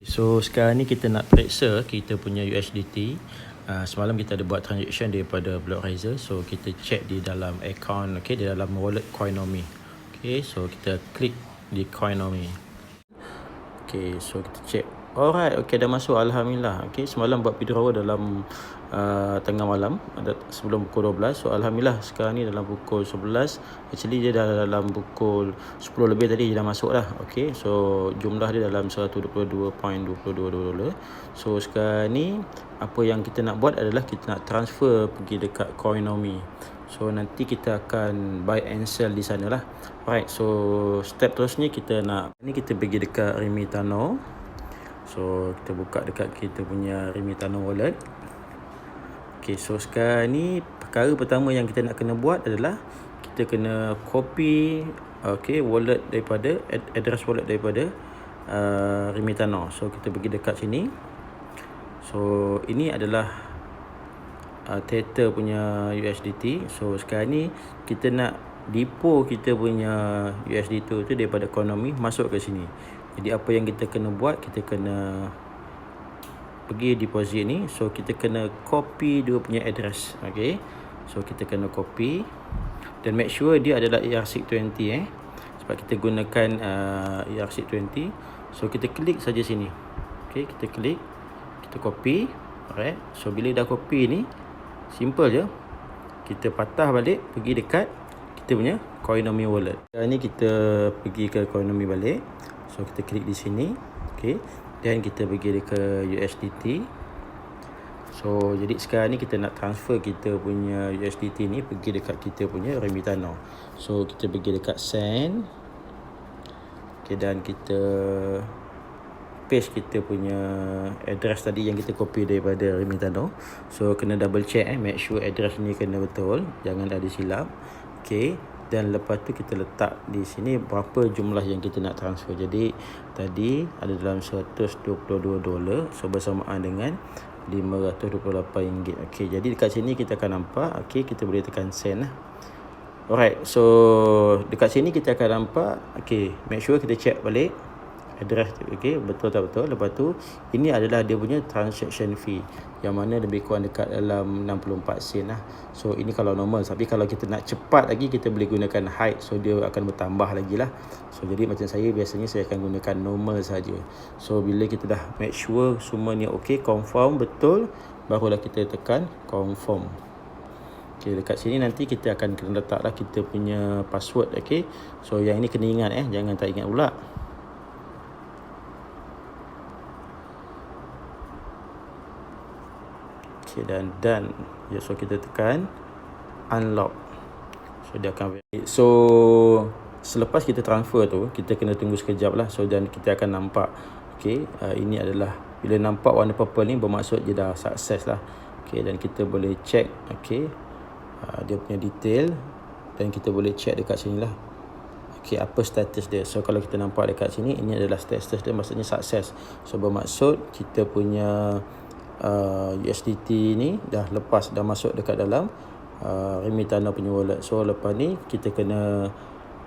So sekarang ni kita nak periksa kita punya USDT. Semalam kita ada buat transaction daripada Blockriser. So kita check di dalam account, okay, di dalam wallet Coinomi. Okay, so kita klik di Coinomi. Okay, so kita check. Alright, okay, dah masuk, alhamdulillah. Okay, semalam buat withdrawal dalam tengah malam, sebelum pukul 12. So alhamdulillah sekarang ni dalam pukul 11. Actually dia dah dalam pukul 10 lebih tadi dia dah masuk dah. Okay, so jumlah dia dalam 122.22 dolar. So sekarang ni apa yang kita nak buat adalah kita nak transfer pergi dekat Coinomi. So nanti kita akan buy and sell di sana lah. Alright, so step terusnya kita pergi dekat Remitano. So kita buka dekat kita punya Remitano wallet. Okay, so sekarang ni perkara pertama yang kita nak kena buat adalah kita kena copy wallet daripada address wallet daripada Remitano. So kita pergi dekat sini. So ini adalah Tether punya USDT. So sekarang ni kita nak depo kita punya USDT tu daripada Coinomi masuk ke sini. Jadi apa yang kita kena buat, kita kena pergi deposit ni. So kita kena copy dia punya address. Okay, so kita kena copy dan make sure dia adalah ERC20 sebab kita gunakan ERC20. So kita klik saja sini. Okay, kita klik, kita copy. Alright, so bila dah copy ni simple je, kita patah balik pergi dekat kita punya Coinomi wallet. Sekarang ni kita pergi ke Coinomi balik. So kita klik di sini. Okay, dan kita pergi ke USDT. So jadi sekarang ni kita nak transfer kita punya USDT ni pergi dekat kita punya Remitano. So kita pergi dekat send. Okay, dan kita paste kita punya address tadi yang kita copy daripada Remitano. So kena double check make sure address ni kena betul, jangan ada silap. Okay, dan lepas tu kita letak di sini berapa jumlah yang kita nak transfer. Jadi tadi ada dalam 122 dolar, so bersamaan dengan RM528. Okey, jadi dekat sini kita akan nampak, okey, kita boleh tekan send lah. Alright, so dekat sini kita akan nampak, okey, make sure kita check balik address, okey, betul tak betul. Lepas tu ini adalah dia punya transaction fee yang mana lebih kurang dekat dalam 64 sen lah. So ini kalau normal, tapi kalau kita nak cepat lagi kita boleh gunakan high, so dia akan bertambah lagi lah. So jadi macam saya biasanya saya akan gunakan normal saja. So bila kita dah make sure semua ni okey, confirm betul, barulah kita tekan confirm. Okay, dekat sini nanti kita akan kena letaklah kita punya password. Okay, so yang ini kena ingat jangan tak ingat pula. Okay, dan done. Ya, so kita tekan unlock. So dia akan, so selepas kita transfer tu kita kena tunggu sekejap lah. So dan kita akan nampak, okay, ini adalah bila nampak warna purple ni bermaksud dia dah sukses lah. Okay, dan kita boleh check, okay, dia punya detail, dan kita boleh check dekat sini lah. Okay, apa status dia. So kalau kita nampak dekat sini, ini adalah status dia, maksudnya sukses. So bermaksud kita punya USDT ni dah lepas, dah masuk dekat dalam Remitano punya wallet. So lepas ni kita kena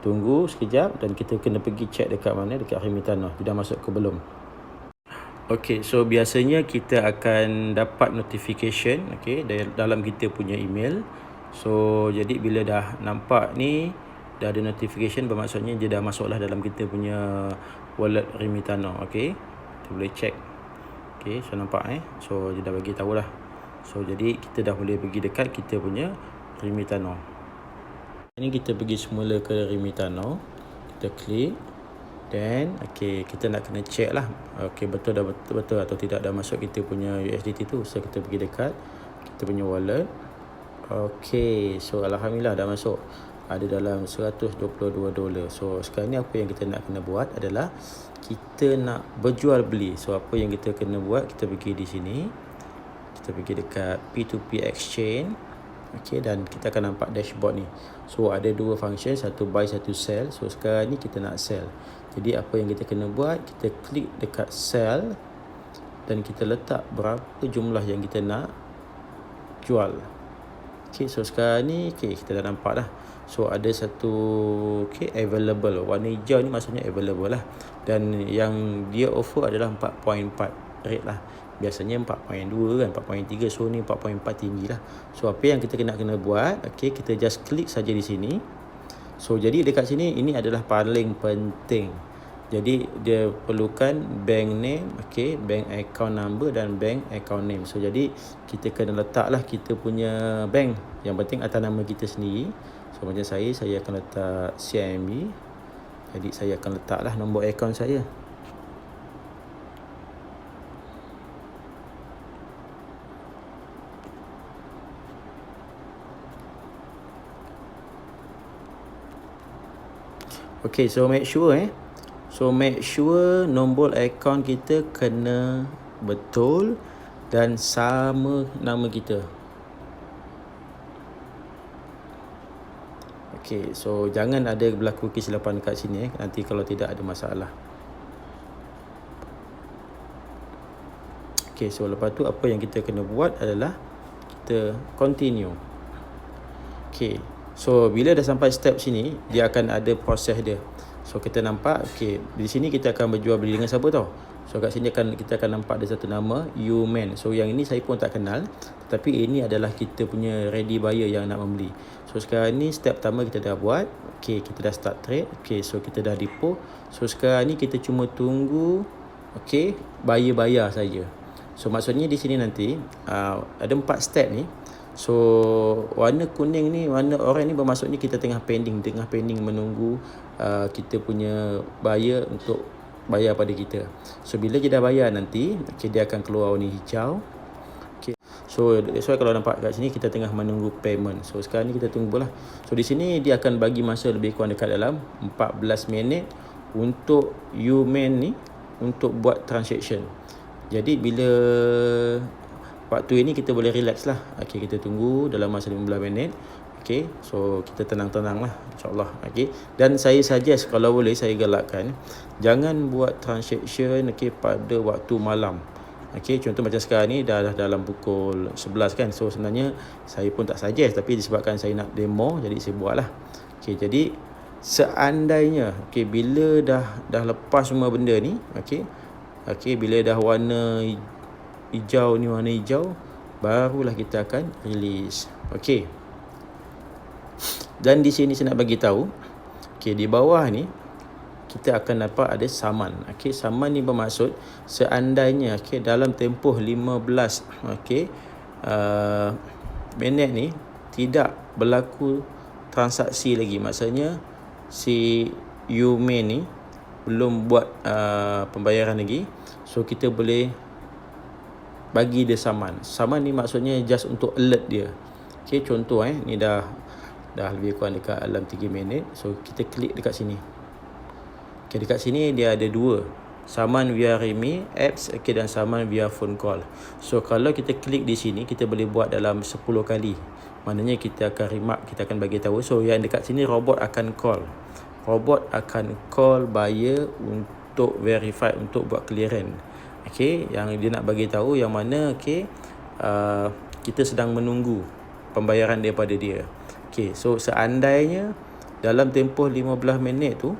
tunggu sekejap dan kita kena pergi check dekat mana, dekat Remitano dia dah masuk ke belum. Okay, so biasanya kita akan dapat notification, okay, dalam kita punya email. So jadi bila dah nampak ni dah ada notification, bermaksudnya dia dah masuklah dalam kita punya wallet Remitano. Okay, kita boleh check. Okay, so nampak so dia dah bagi tahu lah. So jadi kita dah boleh pergi dekat kita punya Remitano. Ini kita pergi semula ke Remitano, kita klik, dan okay, kita nak kena check lah, okay, betul atau tidak dah masuk kita punya USDT tu. So kita pergi dekat kita punya wallet. Okay, so alhamdulillah dah masuk, ada dalam 122 dolar. So sekarang ni apa yang kita nak kena buat adalah kita nak berjual beli. So apa yang kita kena buat, kita pergi di sini, kita pergi dekat P2P exchange. Okay, dan kita akan nampak dashboard ni. So ada dua function, satu buy, satu sell. So sekarang ni kita nak sell. Jadi apa yang kita kena buat, kita klik dekat sell dan kita letak berapa jumlah yang kita nak jual. Okay, so sekarang ni, okay, kita dah nampak dah. So ada satu okay, available. Warna hijau ni maksudnya available lah. Dan yang dia offer adalah 4.4 rate lah. Biasanya 4.2 kan, 4.3. So ni 4.4 tinggi lah. So apa yang kita kena buat, okay, kita just klik saja di sini. So jadi dekat sini ini adalah paling penting. Jadi dia perlukan bank name, okay, bank account number dan bank account name. So jadi kita kena letaklah kita punya bank. Yang penting atas nama kita sendiri. So macam saya akan letak CIMB. Jadi saya akan letaklah nombor akaun saya. Okay, so make sure nombor akaun kita kena betul dan sama nama kita. Okay, so jangan ada berlaku kesilapan kat sini nanti kalau tidak ada masalah. Okay, so lepas tu apa yang kita kena buat adalah kita continue. Okay, so bila dah sampai step sini, dia akan ada proses dia. So kita nampak, okay, di sini kita akan berjual beli dengan siapa tau. So kat sini kita akan nampak ada satu nama, Uman. So yang ini saya pun tak kenal, tetapi ini adalah kita punya ready buyer yang nak membeli. So sekarang ni step pertama kita dah buat. Okay, kita dah start trade. Okay, so kita dah depo. So sekarang ni kita cuma tunggu, okay, buyer bayar saja. So maksudnya di sini nanti ada 4 step ni. So warna kuning ni, warna orange ni bermaksudnya kita tengah pending menunggu kita punya buyer untuk bayar pada kita. So bila dia dah bayar nanti, okay, dia akan keluar warna hijau. Okay. So kalau nampak kat sini kita tengah menunggu payment. So sekarang ni kita tunggulah. So di sini dia akan bagi masa lebih kurang dekat dalam 14 minit untuk Uman ni untuk buat transaction. Jadi bila waktu ini kita boleh relax lah. Okay, kita tunggu dalam masa 15 minit. Okay, so kita tenang-tenang lah, insyaAllah. Okay, dan saya suggest kalau boleh saya galakkan, jangan buat transaction, okay, pada waktu malam. Okay, contoh macam sekarang ni dah dalam pukul 11 kan. So sebenarnya saya pun tak suggest, tapi disebabkan saya nak demo, jadi saya buat lah. Okay, jadi seandainya, okay, bila dah lepas semua benda ni, okay, bila dah warna hijau ni, warna hijau, barulah kita akan release. Okey. Dan di sini saya nak bagi tahu, okey, di bawah ni kita akan dapat ada saman. Okey, saman ni bermaksud seandainya, okey, dalam tempoh 15, okey, minit ni tidak berlaku transaksi lagi. Maksudnya si Uman ni belum buat pembayaran lagi. So kita boleh bagi dia saman. Saman ni maksudnya just untuk alert dia. Okay, contoh ni dah lebih kurang dekat dalam 3 minit. So kita klik dekat sini. Okay, dekat sini dia ada 2. Saman via Remi apps, okay, dan saman via phone call. So kalau kita klik di sini, kita boleh buat dalam 10 kali. Maknanya kita akan remark, kita akan bagi tahu. So yang dekat sini robot akan call. Robot akan call buyer untuk verify, untuk buat clearance. Okay, yang dia nak bagi tahu yang mana, okay, kita sedang menunggu pembayaran daripada dia. Okay, so seandainya dalam tempoh 15 minit tu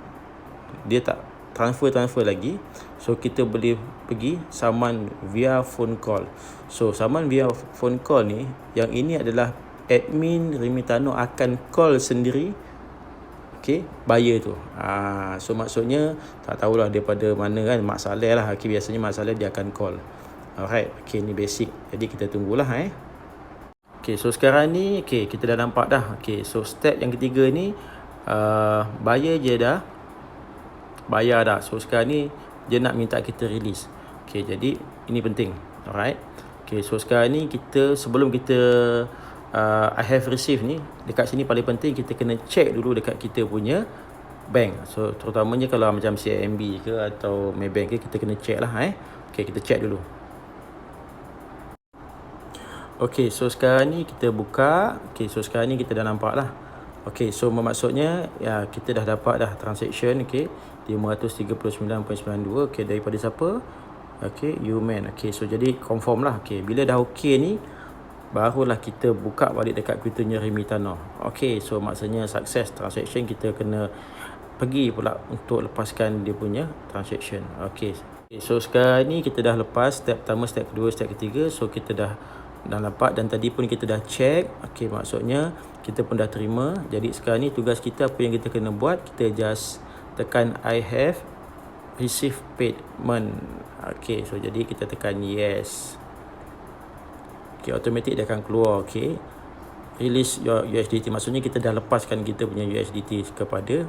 dia tak transfer lagi, so kita boleh pergi saman via phone call. So saman via phone call ni, yang ini adalah admin Remitano akan call sendiri, okay, buyer tu. So maksudnya tak tahulah daripada mana kan, Mak Saleh lah. Okay, biasanya Mak Saleh dia akan call. Alright, okay, ni basic. Jadi kita tunggulah Okay, so sekarang ni, okay, kita dah nampak dah. Okay, so step yang ketiga ni, buyer je dah bayar dah. So sekarang ni dia nak minta kita release. Okay, jadi ini penting. Alright. Okay, so sekarang ni kita, sebelum kita I have received ni, dekat sini paling penting kita kena check dulu dekat kita punya bank. So terutamanya kalau macam CIMB ke atau Maybank ke, kita kena check lah. Okay, kita check dulu. Okay, so sekarang ni kita buka. Okay, so sekarang ni kita dah nampak lah. Okay, so bermaksudnya ya, kita dah dapat dah transaction, okay, 539.92, okay, daripada siapa? Okay, Uman. Okay, so jadi confirm lah. Okay, bila dah okay ni, barulah kita buka balik dekat Kuitanya Remitano. Okey, so maksudnya sukses transaction, kita kena pergi pula untuk lepaskan dia punya transaction. Okey. So sekarang ni kita dah lepas step pertama, step kedua, step ketiga. So kita dah nampak, dan tadi pun kita dah check. Okey, maksudnya kita pun dah terima. Jadi sekarang ni tugas kita, apa yang kita kena buat, kita just tekan I have received payment. Okey, so jadi kita tekan yes. Okay, automatic dia akan keluar. Okay, release your USDT, maksudnya kita dah lepaskan kita punya USDT kepada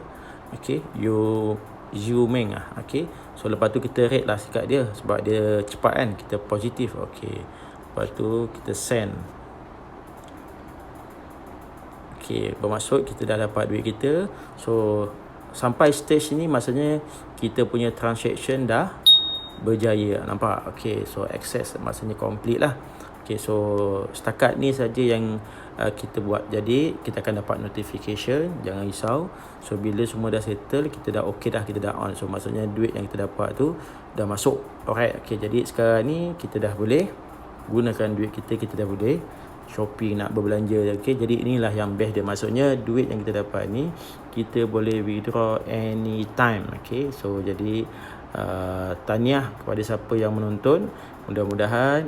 Zumeng lah. Okay, so lepas tu kita rate lah sikat dia, sebab dia cepat kan, kita positif. Okay, lepas tu kita send. Okay, bermaksud kita dah dapat duit kita. So sampai stage ni maksudnya kita punya transaction dah berjaya, nampak? Okay, so access maksudnya complete lah. Okay, so setakat ni saja yang kita buat. Jadi kita akan dapat notification, jangan risau. So bila semua dah settle, kita dah okay dah, kita dah on. So maksudnya duit yang kita dapat tu dah masuk. Alright, okay, jadi sekarang ni kita dah boleh gunakan duit kita, kita dah boleh shopping, nak berbelanja. Okay, jadi inilah yang best dia, maksudnya duit yang kita dapat ni kita boleh withdraw anytime. Okay, so jadi tahniah kepada siapa yang menonton. Mudah-mudahan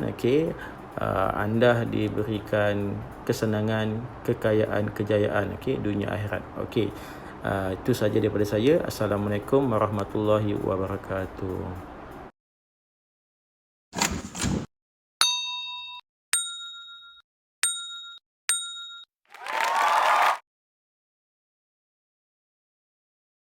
anda diberikan kesenangan, kekayaan, kejayaan, dunia akhirat. Itu saja daripada saya. Assalamualaikum warahmatullahi wabarakatuh.